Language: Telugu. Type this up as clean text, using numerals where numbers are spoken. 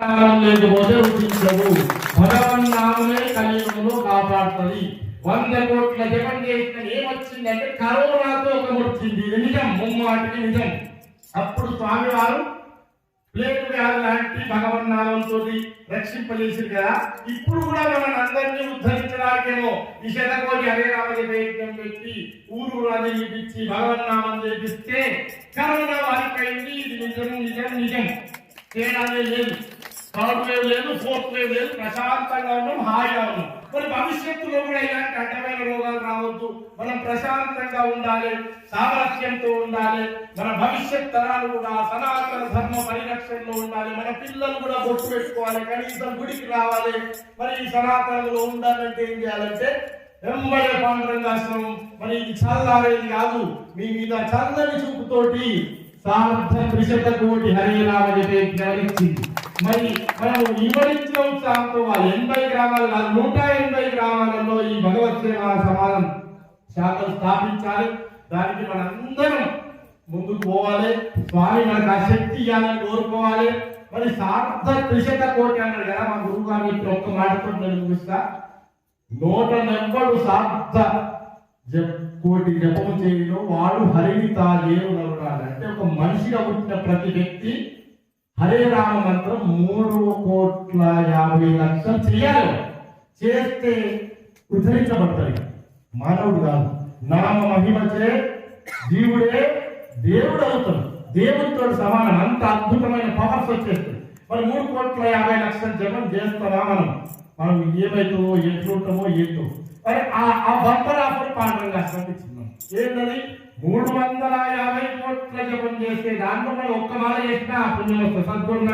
లేకపోతే రుచించదు. భగవన్నామమే కలియుగంలో కాపాడుతుంది. 100 కోట్ల జపం చేసిన ఏమొచ్చిందంటే కరోనాతో ఒక వచ్చింది. ఇది నిజం, ముమ్మాటికి నిజం. అప్పుడు స్వామివారు ప్లేట్ వ్యాధి లాంటి భగవన్నామంతో రక్షింపజేసింది కదా. ఇప్పుడు కూడా మన అందరినీ ఉద్ధరించడానికేమో ఈ శతకోటి హరే రామని ప్రయత్నం పెట్టి ఊరు అది ఇప్పించి భగవన్నామం చేపిస్తే కరోనా వారికైంది. ఇది నిజం నిజం నిజం, తేడానే లేదు. థర్డ్ వేవ్ లేదు, ఫోర్త్ వేవ్ లేదు, ప్రశాంతంగా ఉన్నాం, హాయిగా ఉన్నాం. మరి భవిష్యత్తులో కూడా ఇలాంటి అడ్డమైన రోగాలు రావద్దు. మనం ప్రశాంతంగా ఉండాలి, సామరస్యంతో ఉండాలి. మన భవిష్యత్ తరాలు కూడా సనాతన ధర్మ పరిరక్షణలో ఉండాలి. మన పిల్లలు కూడా బొట్టు పెట్టుకోవాలి, కనీసం గుడికి రావాలి. మరి ఈ సనాతనంలో ఉండాలంటే ఏం చేయాలంటే వెంబడే పాండురంగాశ్రమం. మరి ఇది చల్లారేది కాదు, మీ మీద చల్లని చూపుతోటి సార్థ 300 కోటి హరే రామ జపించింది. మరి మనం ఇవ్వడించిన ఉత్సాహంతో 80 గ్రామాలు కాదు 180 గ్రామాలలో ఈ భగవత్ సేవా సమాజం శాఖలు స్థాపించాలి. దానికి మనందరం ముందుకు పోవాలి. స్వామి మనకు ఆ శక్తి ఇవ్వాలని కోరుకోవాలి. మరి సార్థ 300 కోటి అన్నాడు కదా మా గురువు గారు. ఇప్పుడు ఒక్క మాటతో నేను ముగిస్తా. 190 సార్థ కోటి జపం చేయడం వాడు హరిని తాగేవాడు. అంటే ఒక మనిషిగా పుట్టిన ప్రతి వ్యక్తి హరే రామ మంత్రం 3,50,00,000 చేయాలి. చేస్తే ఉద్ధరించబడతాడు. మానవుడు కాదు, నామ మహిమచే జీవుడే దేవుడు అవుతాడు. దేవుడితో సమానం. అంత అద్భుతమైన పవర్స్ వచ్చేస్తుంది. మరి 3,50,00,000 జపం చేస్తామా మనం ఏమైతుందో ఎట్లుంటామో ఏంటో. మరి ఆ బంపర్ ఆఫర్ పాండురంగాశ్రమం ఇచ్చిందాం. ఏంటది? 350 కోట్ల జపం చేస్తే దాంట్లో మనం ఒక్క మాట చేసినా పుణ్యం వస్తుంది. సద్గుణ